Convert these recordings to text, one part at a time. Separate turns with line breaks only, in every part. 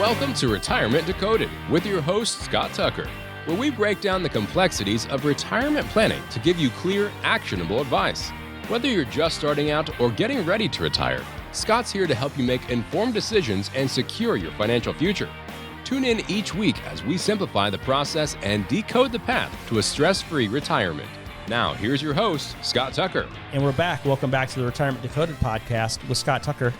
Welcome to Retirement Decoded with your host, Scott Tucker, where we break down the complexities of retirement planning to give you clear, actionable advice. Whether you're just starting out or getting ready to retire, Scott's here to help you make informed decisions and secure your financial future. Tune in each week as we simplify the process and decode the path to a stress-free retirement. Now, here's your host, Scott Tucker.
And we're back. Welcome back to the Retirement Decoded podcast with Scott Tucker.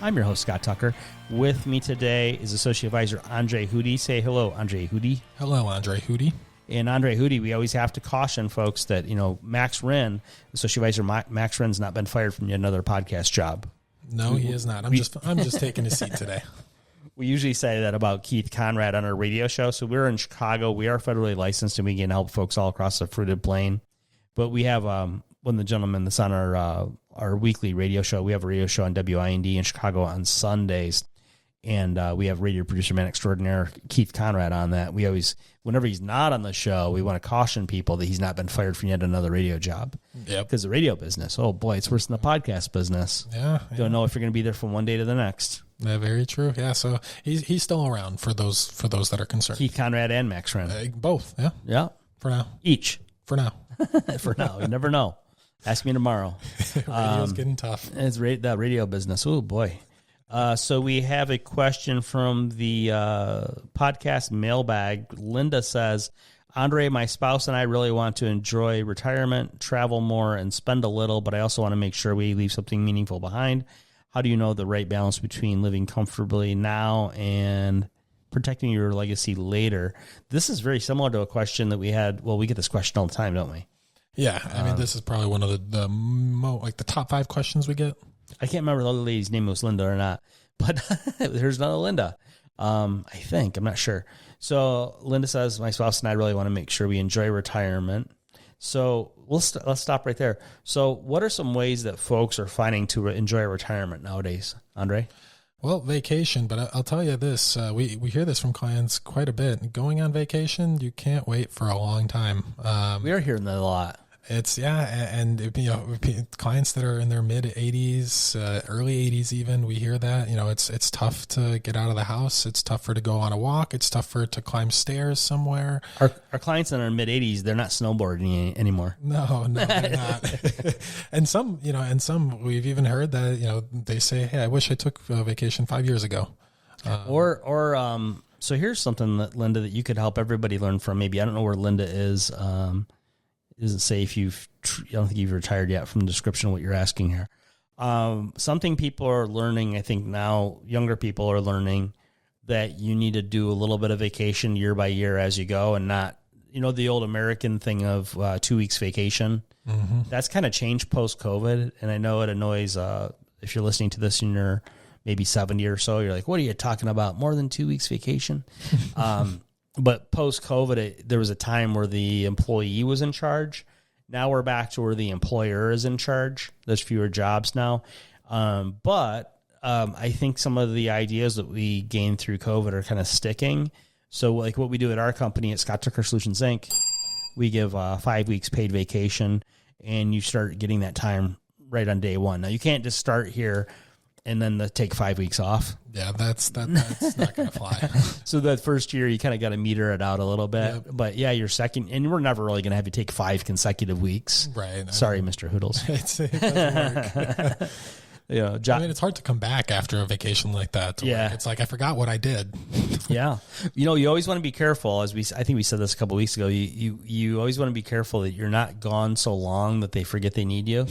I'm your host, Scott Tucker. With me today is Associate Advisor Andre Hootie. Say hello, Andre Hootie.
Hello, Andre Hootie.
And Andre Hootie, we always have to caution folks that, Max Wren, Associate Advisor Max Wren's not been fired from yet another podcast job.
No, he is not. I'm just taking his seat today.
We usually say that about Keith Conrad on our radio show. So we're in Chicago. We are federally licensed, and we can help folks all across the fruited plain. But we have one of the gentlemen that's on our weekly radio show. We have a radio show on WIND in Chicago on Sundays, and we have radio producer man extraordinaire Keith Conrad on that. We always, whenever he's not on the show, we want to caution people that he's not been fired from yet another radio job.
Yep.
Because the radio business, oh boy, it's worse than the podcast business.
Yeah.
Don't know if you're going to be there from one day to the next.
Yeah, very true. Yeah, so he's still around for those that are concerned.
Keith Conrad and Max Wren.
Both, yeah.
Yeah.
For now.
Each.
For now.
For now. You never know. Ask me tomorrow.
Radio's getting tough.
It's that radio business. Oh, boy. So we have a question from the podcast mailbag. Linda says, Andre, my spouse and I really want to enjoy retirement, travel more, and spend a little, but I also want to make sure we leave something meaningful behind. How do you know the right balance between living comfortably now and protecting your legacy later? This is very similar to a question that we had. Well, we get this question all the time, don't we?
Yeah. I mean, this is probably one of the top 5 questions we get.
I can't remember the other lady's name was Linda or not, but there's another Linda. I think, I'm not sure. So Linda says, my spouse and I really want to make sure we enjoy retirement. So let's stop right there. So what are some ways that folks are finding to enjoy retirement nowadays, Andre?
Well, vacation, but I'll tell you this, we hear this from clients quite a bit. Going on vacation, you can't wait for a long time.
We are hearing that a lot.
It's and clients that are in their mid 80s, early 80s even, we hear that. It's tough to get out of the house. It's tougher to go on a walk. It's tougher to climb stairs somewhere.
Our clients in their mid 80s, they're not snowboarding anymore.
No, they're not. and some we've even heard that they say, "Hey, I wish I took a vacation 5 years ago."
So here's something that Linda that you could help everybody learn from. Maybe I don't know where Linda is. It doesn't say if I don't think you've retired yet from the description of what you're asking here. Something people are learning, I think now younger people are learning that you need to do a little bit of vacation year by year as you go and not, the old American thing of 2 weeks vacation. Mm-hmm. That's kind of changed post-COVID. And I know it annoys, if you're listening to this and you're maybe 70 or so, you're like, what are you talking about? More than 2 weeks vacation? But post-COVID, there was a time where the employee was in charge. Now we're back to where the employer is in charge. There's fewer jobs now. But I think some of the ideas that we gained through COVID are kind of sticking. So like what we do at our company at Scott Tucker Solutions, Inc., we give 5 weeks paid vacation, and you start getting that time right on day one. Now, you can't just start here and then take 5 weeks off.
Yeah, that's not going to fly.
So that first year, you kind of got to meter it out a little bit. Yep. But yeah, your second, and we're never really going to have you take 5 consecutive weeks.
Right.
Sorry, Mr. Hoodles.
It doesn't work. It's hard to come back after a vacation like that.
Yeah.
It's like, I forgot what I did.
Yeah. You always want to be careful, I think we said this a couple of weeks ago. You always want to be careful that you're not gone so long that they forget they need you.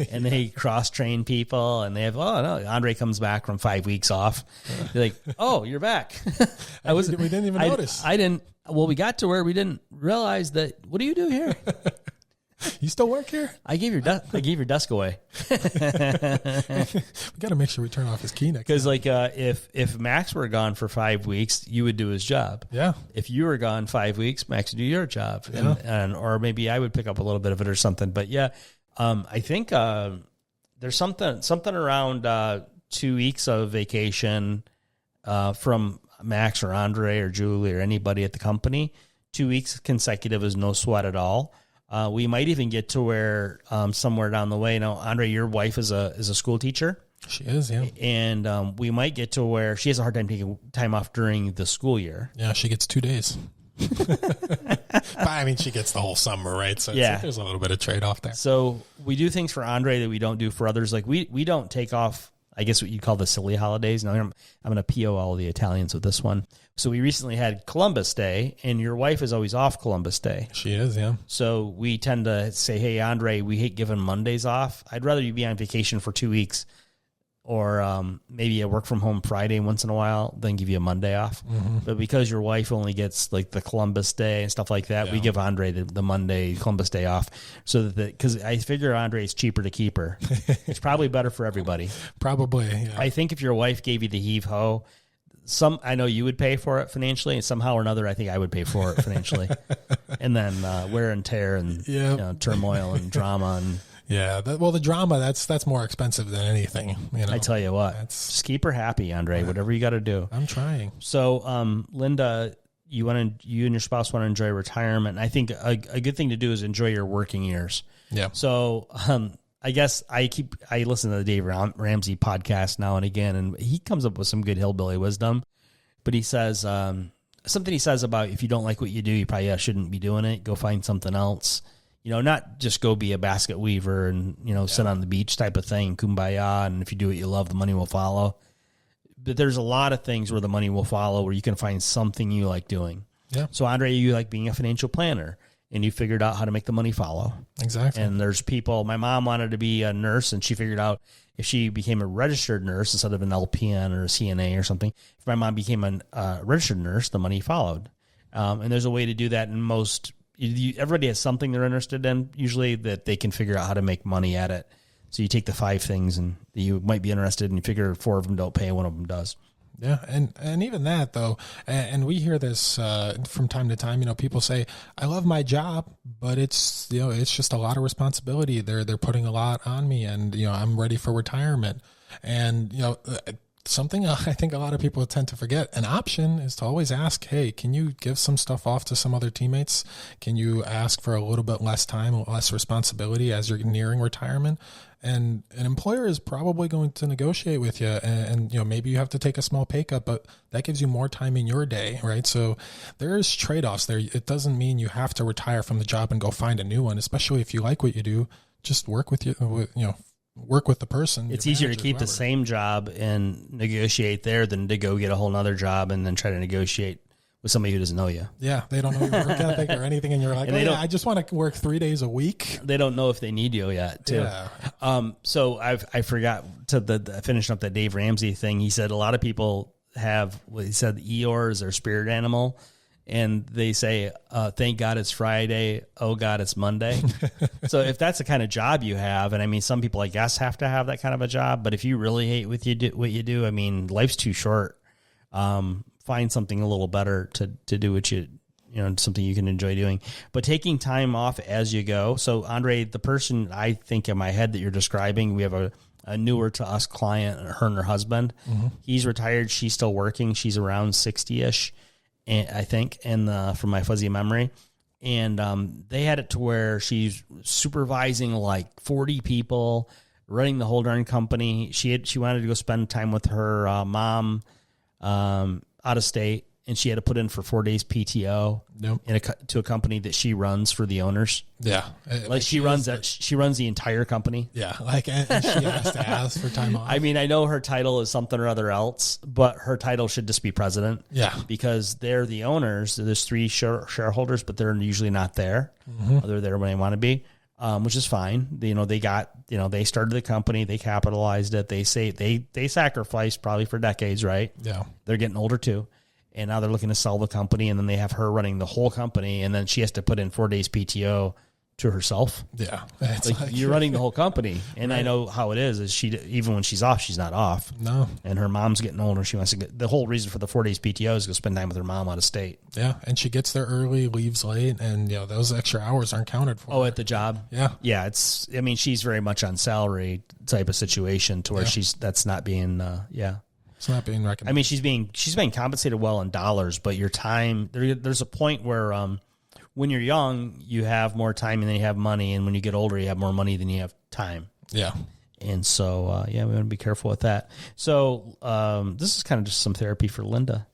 And they cross-train people, and they have, oh, no, Andre comes back from 5 weeks off. You're like, oh, you're back.
We didn't even notice.
Well, we got to where we didn't realize that, what do you do here?
You still work here?
I gave your desk away.
We got to make sure we turn off his key next time.
Because if Max were gone for 5 weeks, you would do his job.
Yeah.
If you were gone 5 weeks, Max would do your job. Yeah. Or maybe I would pick up a little bit of it or something. But yeah, I think there's something around 2 weeks of vacation from Max or Andre or Julie or anybody at the company. 2 weeks consecutive is no sweat at all. We might even get to where somewhere down the way. Now, Andre, your wife is a school teacher.
She is, yeah.
And we might get to where she has a hard time taking time off during the school year.
Yeah, she gets 2 days. But I mean, she gets the whole summer, right? So it's, there's a little bit of trade-off there.
So we do things for Andre that we don't do for others. Like we don't take off, I guess what you call the silly holidays. Now I'm going to PO all the Italians with this one. So we recently had Columbus Day, and your wife is always off Columbus Day.
She is, yeah.
So we tend to say, hey, Andre, we hate giving Mondays off. I'd rather you be on vacation for 2 weeks or maybe a work from home Friday once in a while than give you a Monday off. Mm-hmm. But because your wife only gets like the Columbus Day and stuff like that, we give Andre the Monday Columbus Day off. So that because I figure Andre is cheaper to keep her. It's probably better for everybody.
Probably, yeah.
I think if your wife gave you the heave-ho, I know you would pay for it financially, and somehow or another, I think I would pay for it financially. And then wear and tear and turmoil and drama and.
Yeah, the drama that's more expensive than anything. You know,
I tell you what, just keep her happy, Andre. Whatever you got to do.
I'm trying.
So, Linda, you and your spouse want to enjoy retirement. I think a good thing to do is enjoy your working years. Yeah. So, I guess I listen to the Dave Ramsey podcast now and again, and he comes up with some good hillbilly wisdom. But he says something he says about if you don't like what you do, you probably shouldn't be doing it. Go find something else. You know, not just go be a basket weaver and, sit on the beach type of thing, kumbaya, and if you do what you love, the money will follow. But there's a lot of things where the money will follow where you can find something you like doing. Yeah. So, Andre, you like being a financial planner, and you figured out how to make the money follow. Exactly. And there's people, my mom wanted to be a nurse, and she figured out if she became a registered nurse instead of an LPN or a CNA or something, if my mom became a registered nurse, the money followed. And there's a way to do that in most. Everybody has something they're interested in, usually that they can figure out how to make money at it. So you take the 5 things and you might be interested, and you figure 4 of them don't pay, 1 of them does.
Yeah, and even that though, and we hear this from time to time. People say, "I love my job, but it's it's just a lot of responsibility. They're putting a lot on me, and I'm ready for retirement." And something I think a lot of people tend to forget, an option is to always ask, hey, can you give some stuff off to some other teammates? Can you ask for a little bit less time, less responsibility as you're nearing retirement? And an employer is probably going to negotiate with you, and maybe you have to take a small pay cut, but that gives you more time in your day, right? So there's trade-offs there. It doesn't mean you have to retire from the job and go find a new one, especially if you like what you do. Just work with work with the person.
It's easier to keep the same job and negotiate there than to go get a whole nother job and then try to negotiate with somebody who doesn't know you.
Yeah, they don't know your work ethic or anything, and you're like, I just want to work 3 days a week.
They don't know if they need you yet, too. Yeah. So I forgot to finish up that Dave Ramsey thing. He said a lot of people have what he said, Eeyore is their spirit animal. And they say, thank God it's Friday. Oh, God, it's Monday. So if that's the kind of job you have, and I mean, some people, I guess, have to have that kind of a job. But if you really hate what you do, I mean, life's too short. Find something a little better to do what something you can enjoy doing. But taking time off as you go. So, Andre, the person I think in my head that you're describing, we have a newer to us client, her and her husband. Mm-hmm. He's retired. She's still working. She's around 60-ish. I think, and from my fuzzy memory, and they had it to where she's supervising like 40 people, running the whole darn company. She wanted to go spend time with her mom out of state, and she had to put in for 4 days PTO to a company that she runs for the owners. Yeah, like she runs the entire company.
Yeah, and she has to ask for time off.
I mean, I know her title is something or other else, but her title should just be president. Yeah, because they're the owners. There's 3 shareholders, but they're usually not there. Mm-hmm. They're there when they want to be, which is fine. They started the company, they capitalized it. They say they sacrificed probably for decades, right? Yeah, they're getting older too. And now they're looking to sell the company, and then they have her running the whole company, and then she has to put in 4 days PTO to herself. Yeah. Like you're running the whole company. And right. I know how it is even when she's off, she's not off. No. And her mom's getting older. She wants to the whole reason for the 4 days PTO is to go spend time with her mom out of state.
Yeah. And she gets there early, leaves late, and those extra hours aren't counted for.
Oh, at the job? Yeah. Yeah. She's very much on salary type of situation to where that's not being,
It's not being recognized.
I mean, she's being compensated well in dollars, but your time, there's a point where when you're young, you have more time than you have money, and when you get older, you have more money than you have time. Yeah. And so, we want to be careful with that. So this is kind of just some therapy for Linda.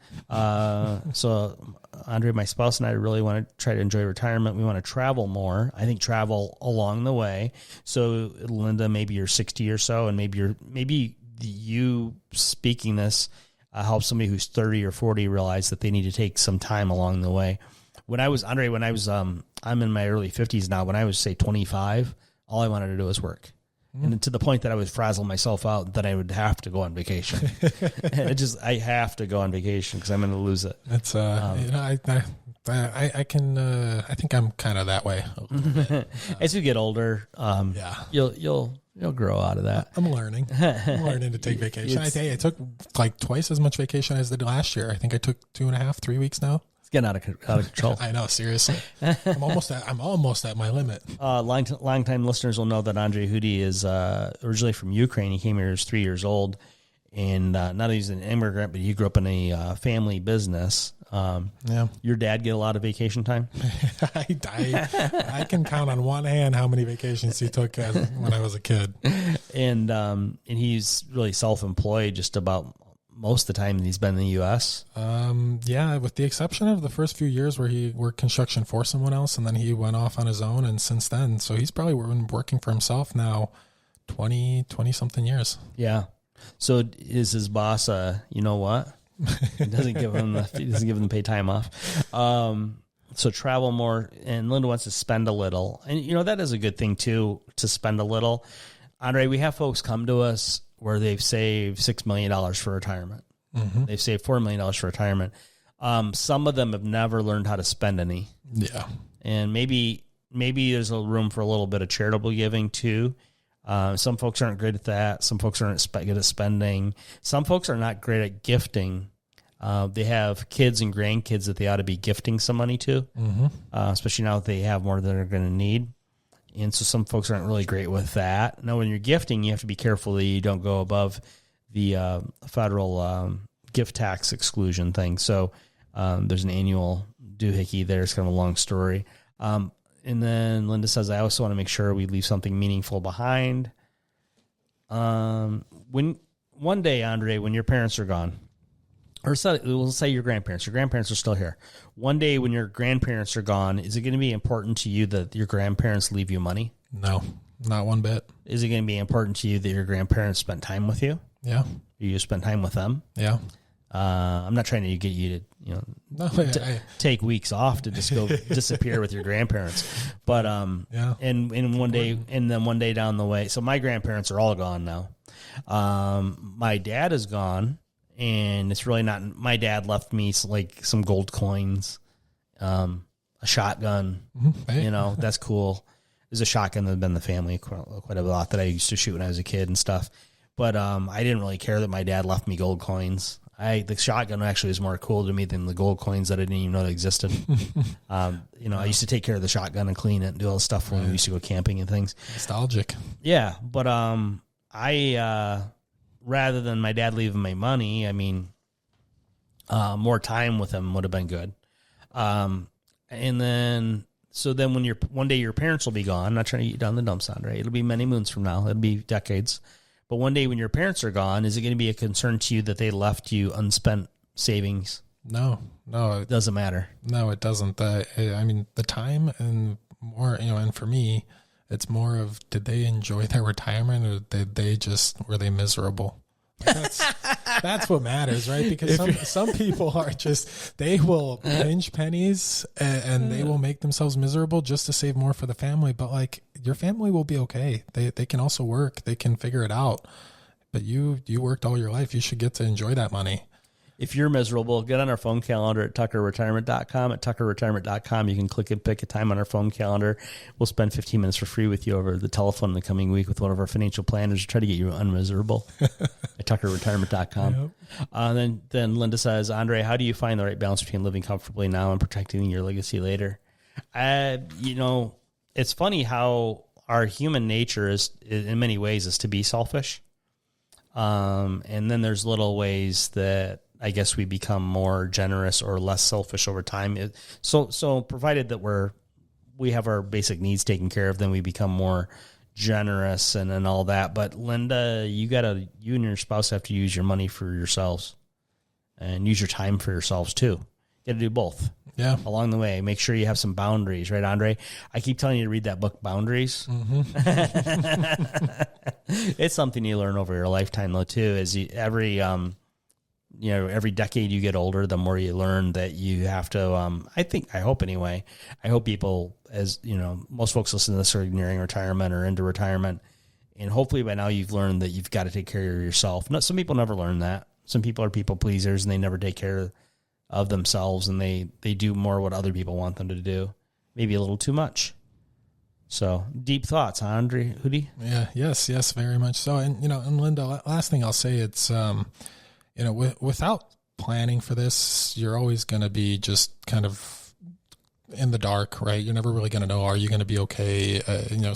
So Andre, my spouse, and I really want to try to enjoy retirement. We want to travel more. I think travel along the way. So Linda, maybe you're 60 or so, and maybe you speaking this helps somebody who's 30 or 40 realize that they need to take some time along the way. I'm in my early 50s now. When I was, say, 25, all I wanted to do was work. And to the point that I would frazzle myself out that I would have to go on vacation. And I have to go on vacation because I'm going to lose it.
It's I think I'm kind of that way.
As you get older, you'll grow out of that.
I'm learning to take vacation. I tell you, I took like twice as much vacation as I did last year. I think I took 2.5, 3 weeks now.
Getting out of control.
I know, seriously. I'm almost at my limit.
Long-time listeners will know that Andre Hudi is originally from Ukraine. He came here, he was 3 years old, and not only he's an immigrant, but he grew up in a family business. Your dad get a lot of vacation time?
I can count on one hand how many vacations he took when I was a kid.
And he's really self-employed just about most of the time that he's been in the U.S.
With the exception of the first few years where he worked construction for someone else, and then he went off on his own, and since then, so he's probably been working for himself now 20 something years.
Yeah. So is his boss, you know what? He doesn't give him the paid time off. So travel more, and Linda wants to spend a little. And, that is a good thing, too, to spend a little. Andre, we have folks come to us where they've saved $6 million for retirement. Mm-hmm. They've saved $4 million for retirement. Some of them have never learned how to spend any.
Yeah.
And maybe there's a room for a little bit of charitable giving, too. Some folks aren't great at that. Some folks aren't good at spending. Some folks are not great at gifting. They have kids and grandkids that they ought to be gifting some money to, especially now that they have more than they're going to need. And so some folks aren't really great with that. Now, when you're gifting, you have to be careful that you don't go above the federal gift tax exclusion thing. So there's an annual doohickey there. It's kind of a long story. And then Linda says, I also want to make sure we leave something meaningful behind. When one day, Andre, when your parents are gone, or we'll say your grandparents are still here. One day when your grandparents are gone, is it going to be important to you that your grandparents leave you money?
No, not one bit.
Is it going to be important to you that your grandparents spent time with you?
Yeah.
You spend time with them?
Yeah.
I'm not trying to get you to, take weeks off to just go disappear with your grandparents. But, and one day down the way, so my grandparents are all gone now. My dad is gone. And it's really not. My dad left me some gold coins, a shotgun. Hey. That's cool. There's a shotgun that had been in the family quite a lot that I used to shoot when I was a kid and stuff. But I didn't really care that my dad left me gold coins. The shotgun actually was more cool to me than the gold coins that I didn't even know that existed. I used to take care of the shotgun and clean it and do all the stuff when we used to go camping and things.
Nostalgic.
Yeah, but rather than my dad leaving my money, more time with him would have been good. And then when one day your parents will be gone, I'm not trying to get you down the dumps, Andre. It'll be many moons from now. It'll be decades. But one day when your parents are gone, is it going to be a concern to you that they left you unspent savings?
No.
It doesn't matter.
No, it doesn't. The time and more, and for me, it's more of, did they enjoy their retirement, or were they miserable? That's what matters, right? Because some people are just, they will pinch pennies and they will make themselves miserable just to save more for the family. But your family will be okay. They can also work. They can figure it out. But you worked all your life. You should get to enjoy that money.
If you're miserable, get on our phone calendar at tuckerretirement.com. At tuckerretirement.com, you can click and pick a time on our phone calendar. We'll spend 15 minutes for free with you over the telephone in the coming week with one of our financial planners to try to get you unmiserable at tuckerretirement.com. Yep. Then Linda says, Andre, how do you find the right balance between living comfortably now and protecting your legacy later? It's funny how our human nature is, in many ways, is to be selfish. And then there's little ways that I guess we become more generous or less selfish over time. So provided that we have our basic needs taken care of, then we become more generous and all that. But Linda, you and your spouse have to use your money for yourselves and use your time for yourselves too. You got to do both.
Yeah.
Along the way, make sure you have some boundaries, right, Andre? I keep telling you to read that book, Boundaries.
Mm-hmm.
It's something you learn over your lifetime, though, too. Every decade you get older, the more you learn that you have to. I hope people, as you know, most folks listen to this are nearing retirement or into retirement, and hopefully by now you've learned that you've got to take care of yourself. Some people never learn that. Some people are people pleasers and they never take care of themselves, and they do more what other people want them to do, maybe a little too much. So deep thoughts, huh, Andre Hootie?
Yeah, yes, very much so. And and Linda, last thing I'll say, it's without planning for this, you're always going to be just kind of in the dark, right? You're never really going to know, are you going to be okay?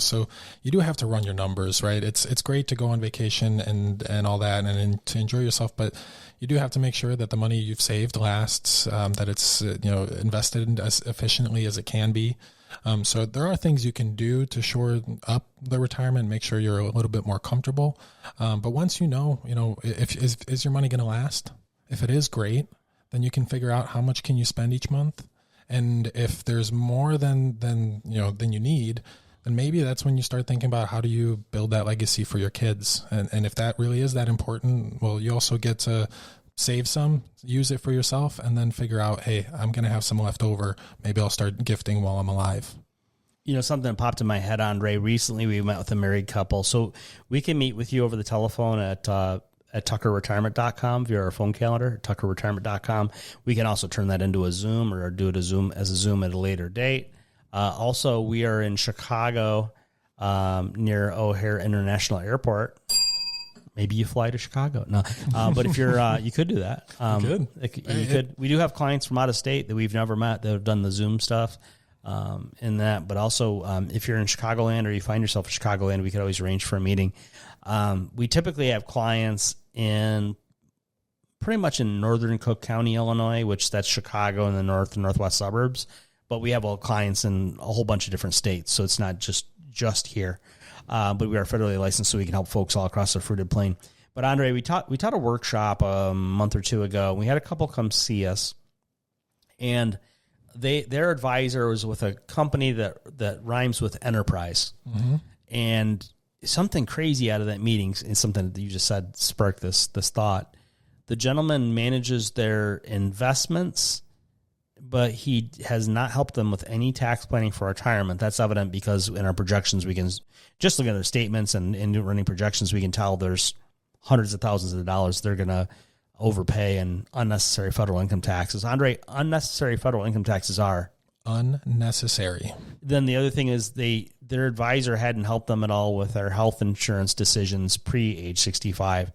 So you do have to run your numbers, right? It's great to go on vacation and all that and to enjoy yourself, but you do have to make sure that the money you've saved lasts, that it's invested as efficiently as it can be. So there are things you can do to shore up the retirement, make sure you're a little bit more comfortable. But once is your money going to last? If it is, great. Then you can figure out how much can you spend each month. And if there's more than you need, then maybe that's when you start thinking about how do you build that legacy for your kids. And if that really is that important, well, you also get to save some, use it for yourself, and then figure out, hey, I'm going to have some left over. Maybe I'll start gifting while I'm alive.
Something popped in my head, Andre. Recently, we met with a married couple. So we can meet with you over the telephone at tuckerretirement.com via our phone calendar, tuckerretirement.com. We can also turn that into a Zoom or do it as a Zoom at a later date. Also, we are in Chicago near O'Hare International Airport. Maybe you fly to Chicago. No, but if you're, you could do that. You could. We do have clients from out of state that we've never met that have done the Zoom stuff in that. But also, if you're in Chicagoland or you find yourself in Chicagoland, we could always arrange for a meeting. We typically have clients in pretty much in northern Cook County, Illinois, which that's Chicago and the north and northwest suburbs. But we have all clients in a whole bunch of different states, so it's not just here. But we are federally licensed, so we can help folks all across the fruited plain. But Andre, we taught a workshop a month or two ago. We had a couple come see us, and their advisor was with a company that rhymes with enterprise, and something crazy out of that meeting, and something that you just said sparked this thought. The gentleman manages their investments, but he has not helped them with any tax planning for retirement. That's evident because in our projections, we can just look at their statements and running projections. We can tell there's hundreds of thousands of dollars they're going to overpay in unnecessary federal income taxes. Andre, unnecessary federal income taxes are
unnecessary.
Then the other thing is their advisor hadn't helped them at all with their health insurance decisions pre-age 65.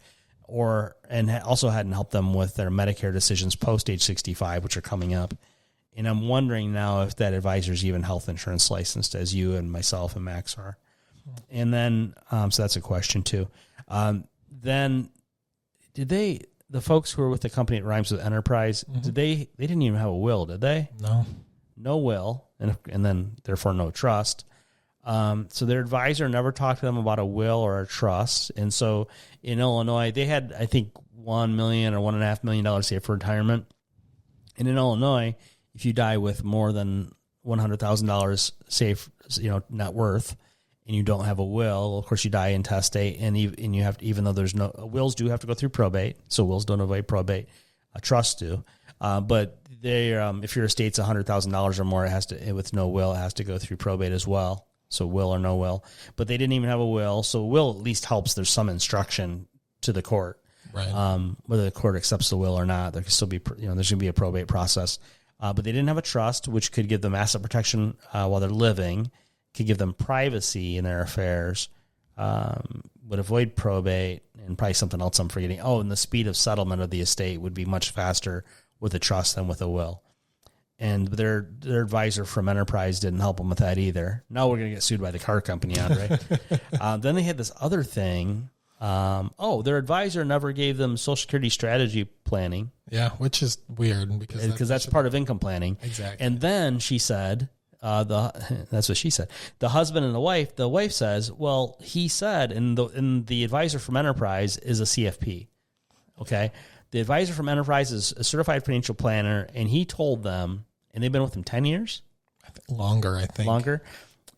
And also hadn't helped them with their Medicare decisions post-age 65, which are coming up. And I'm wondering now if that advisor is even health insurance licensed, as you and myself and Max are. And then, so that's a question too. Then, the folks who were with the company that rhymes with Enterprise, they didn't even have a will, did they? No will, and then therefore no trust. So their advisor never talked to them about a will or a trust. And so in Illinois, they had, I think, $1 million or $1.5 million saved for retirement. And in Illinois, if you die with more than $100,000 saved, net worth, and you don't have a will, of course you die intestate, and you have to, even though there's no wills do have to go through probate, so wills don't avoid probate, trusts do. But they, if your estate's $100,000 or more, it has to, with no will, it has to go through probate as well. So will or no will, but they didn't even have a will. So a will at least helps. There's some instruction to the court,
right?
Whether the court accepts the will or not, there can still be, there's going to be a probate process. But they didn't have a trust, which could give them asset protection while they're living, could give them privacy in their affairs, would avoid probate, and probably something else I'm forgetting. Oh, and the speed of settlement of the estate would be much faster with a trust than with a will. And their advisor from Enterprise didn't help them with that either. Now we're going to get sued by the car company, Andre. Then they had this other thing. Their advisor never gave them Social Security strategy planning.
Yeah, which is weird because
that's part of income planning.
Exactly.
And then she said, that's what she said. The husband and the wife says, well, he said, and the advisor from Enterprise is a CFP. Okay. The advisor from Enterprise is a certified financial planner, and he told them, and they've been with him 10 years?
Longer, I think.
Longer.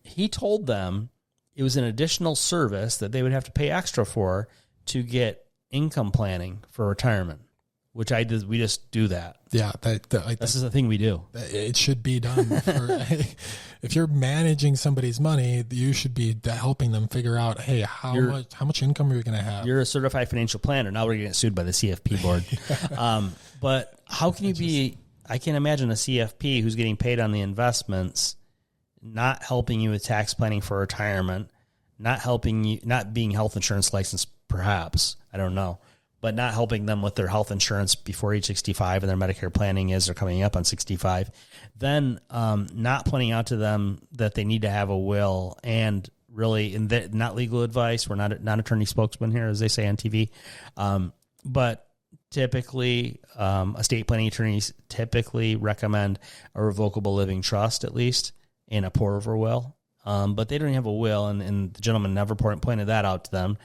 He told them it was an additional service that they would have to pay extra for to get income planning for retirement, which we just do that.
Yeah.
This is a thing we do.
It should be done. If you're managing somebody's money, you should be helping them figure out, hey, how much income are you going to have?
You're a certified financial planner. Now we're going to get sued by the CFP board. But how can you be, I can't imagine a CFP who's getting paid on the investments, not helping you with tax planning for retirement, not helping you, not being health insurance licensed, perhaps, I don't know, but not helping them with their health insurance before age 65 and their Medicare planning as they're coming up on 65, then not pointing out to them that they need to have a will, and really, not legal advice. We're not attorney spokesman here, as they say on TV, but typically estate planning attorneys typically recommend a revocable living trust, at least, and a pour-over will. But they don't have a will, and the gentleman never pointed that out to them.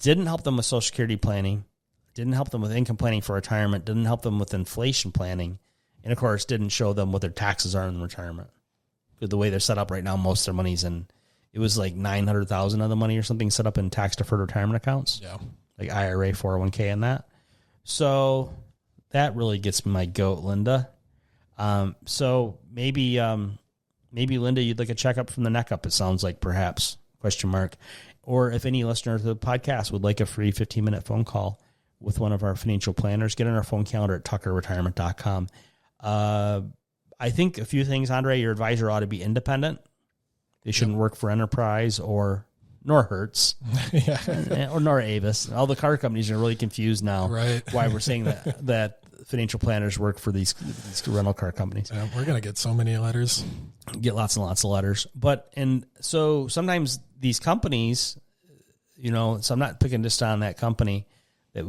Didn't help them with Social Security planning, didn't help them with income planning for retirement, didn't help them with inflation planning, and, of course, didn't show them what their taxes are in retirement. Because the way they're set up right now, most of their money's in, it was like $900,000 of the money or something set up in tax-deferred retirement accounts.
Yeah.
Like IRA, 401k, and that. So that really gets my goat, Linda. So maybe Linda, you'd like a checkup from the neck up, it sounds like, perhaps, ? Or if any listener to the podcast would like a free 15-minute phone call with one of our financial planners, get on our phone calendar at tuckerretirement.com. I think a few things, Andre. Your advisor ought to be independent. They shouldn't work for Enterprise nor Hertz, or nor Avis. All the car companies are really confused now.
Right.
Why we're saying that financial planners work for these rental car companies.
Yeah, we're gonna get so many letters.
Get lots and lots of letters. And so sometimes these companies, so I'm not picking just on that company that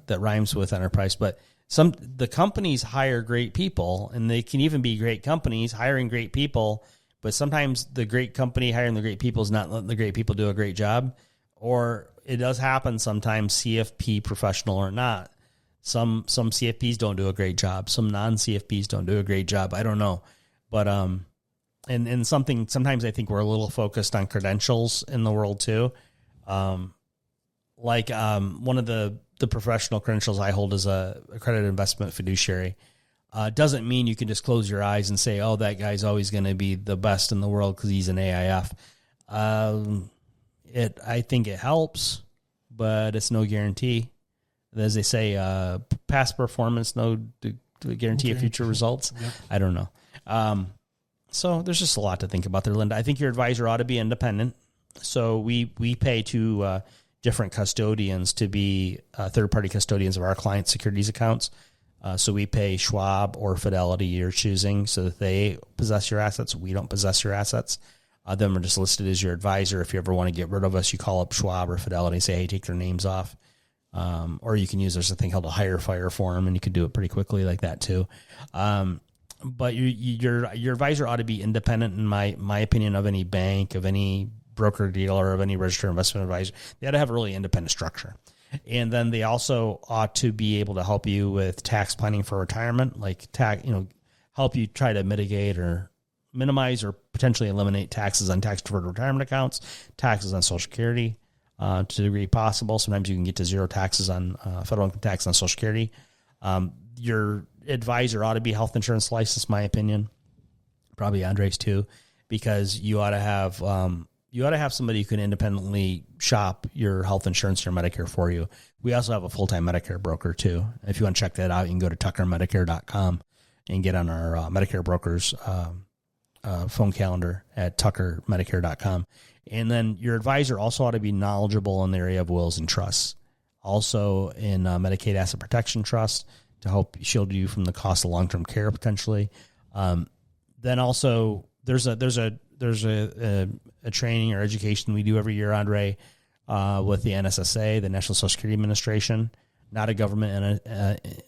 that rhymes with Enterprise, but the companies hire great people, and they can even be great companies hiring great people. But sometimes the great company hiring the great people is not letting the great people do a great job. Or it does happen sometimes, CFP professional or not. Some CFPs don't do a great job. Some non-CFPs don't do a great job. I don't know. But and sometimes I think we're a little focused on credentials in the world too. One of the professional credentials I hold is a accredited investment fiduciary. Doesn't mean you can just close your eyes and say, oh, that guy's always going to be the best in the world because he's an AIF. I think it helps, but it's no guarantee. As they say, past performance, no guarantee of future results. Yep. I don't know. So there's just a lot to think about there, Linda. I think your advisor ought to be independent. So we pay to different custodians to be third-party custodians of our clients' securities accounts. So we pay Schwab or Fidelity, your choosing, so that they possess your assets. We don't possess your assets. Then we're just listed as your advisor. If you ever want to get rid of us, you call up Schwab or Fidelity and say, hey, take their names off. Or you can use, there's a thing called a hire fire form, and you can do it pretty quickly like that too. But your advisor ought to be independent, in my opinion, of any bank, of any broker dealer, of any registered investment advisor. They ought to have a really independent structure. And then they also ought to be able to help you with tax planning for retirement, like help you try to mitigate or minimize or potentially eliminate taxes on tax-deferred retirement accounts, taxes on Social Security to the degree possible. Sometimes you can get to zero taxes on federal income tax on Social Security. Your advisor ought to be health insurance licensed, my opinion. Probably Andre's too, because you ought to have somebody who can independently shop your health insurance or Medicare for you. We also have a full-time Medicare broker too. If you want to check that out, you can go to tuckermedicare.com and get on our Medicare broker's phone calendar at tuckermedicare.com. And then your advisor also ought to be knowledgeable in the area of wills and trusts. Also in Medicaid Asset Protection Trust to help shield you from the cost of long-term care potentially. Then also there's a training or education we do every year, Andre, with the NSSA, the National Social Security Administration, not a government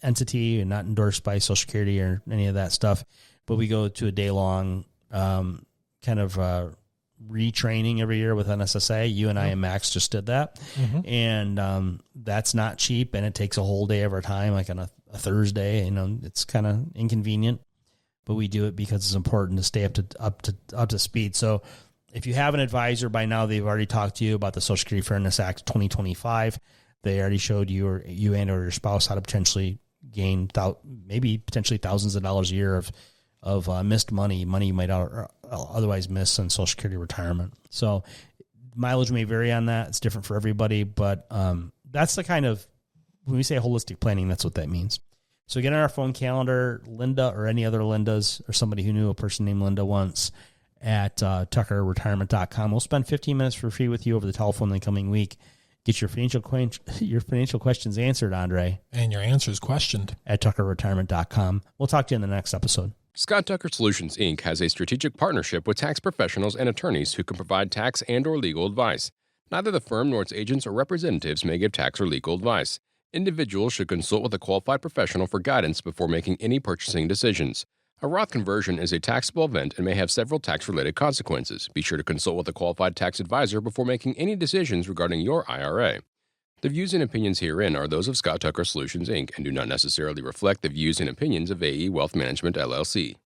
entity and not endorsed by Social Security or any of that stuff. But we go to a day-long kind of retraining every year with NSSA. You and I and Max just did that. And that's not cheap, and it takes a whole day of our time, like on a Thursday. You know, it's kind of inconvenient, but we do it because it's important to stay up to speed. So if you have an advisor by now, they've already talked to you about the Social Security Fairness Act 2025. They already showed you or your spouse how to potentially gain maybe potentially thousands of dollars a year of missed money you might otherwise miss on Social Security retirement. So mileage may vary on that. It's different for everybody, but that's the kind of, when we say holistic planning, that's what that means. So get on our phone calendar, Linda or any other Lindas or somebody who knew a person named Linda once at tuckerretirement.com. We'll spend 15 minutes for free with you over the telephone in the coming week. Get your financial questions answered, Andre.
And your answers questioned.
At tuckerretirement.com. We'll talk to you in the next episode.
Scott Tucker Solutions, Inc. has a strategic partnership with tax professionals and attorneys who can provide tax and or legal advice. Neither the firm nor its agents or representatives may give tax or legal advice. Individuals should consult with a qualified professional for guidance before making any purchasing decisions. A Roth conversion is a taxable event and may have several tax-related consequences. Be sure to consult with a qualified tax advisor before making any decisions regarding your IRA. The views and opinions herein are those of Scott Tucker Solutions, Inc. and do not necessarily reflect the views and opinions of AE Wealth Management, LLC.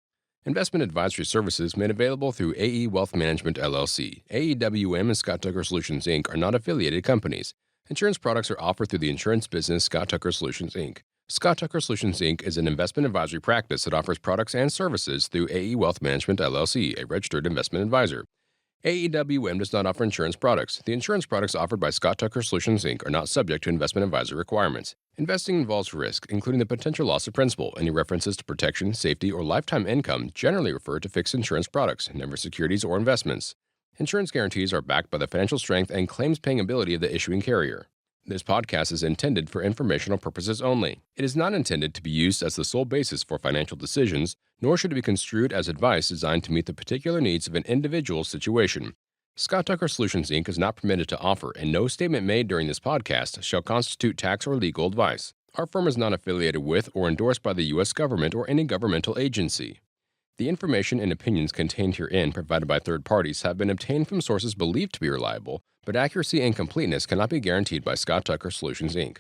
Investment advisory services made available through AE Wealth Management, LLC. AEWM and Scott Tucker Solutions, Inc. are not affiliated companies. Insurance products are offered through the insurance business Scott Tucker Solutions, Inc. Scott Tucker Solutions, Inc. is an investment advisory practice that offers products and services through AE Wealth Management, LLC, a registered investment advisor. AEWM does not offer insurance products. The insurance products offered by Scott Tucker Solutions, Inc. are not subject to investment advisory requirements. Investing involves risk, including the potential loss of principal. Any references to protection, safety, or lifetime income generally refer to fixed insurance products, never securities or investments. Insurance guarantees are backed by the financial strength and claims-paying ability of the issuing carrier. This podcast is intended for informational purposes only. It is not intended to be used as the sole basis for financial decisions, nor should it be construed as advice designed to meet the particular needs of an individual situation. Scott Tucker Solutions, Inc. is not permitted to offer, and no statement made during this podcast shall constitute tax or legal advice. Our firm is not affiliated with or endorsed by the U.S. government or any governmental agency. The information and opinions contained herein provided by third parties have been obtained from sources believed to be reliable, but accuracy and completeness cannot be guaranteed by Scott Tucker Solutions, Inc.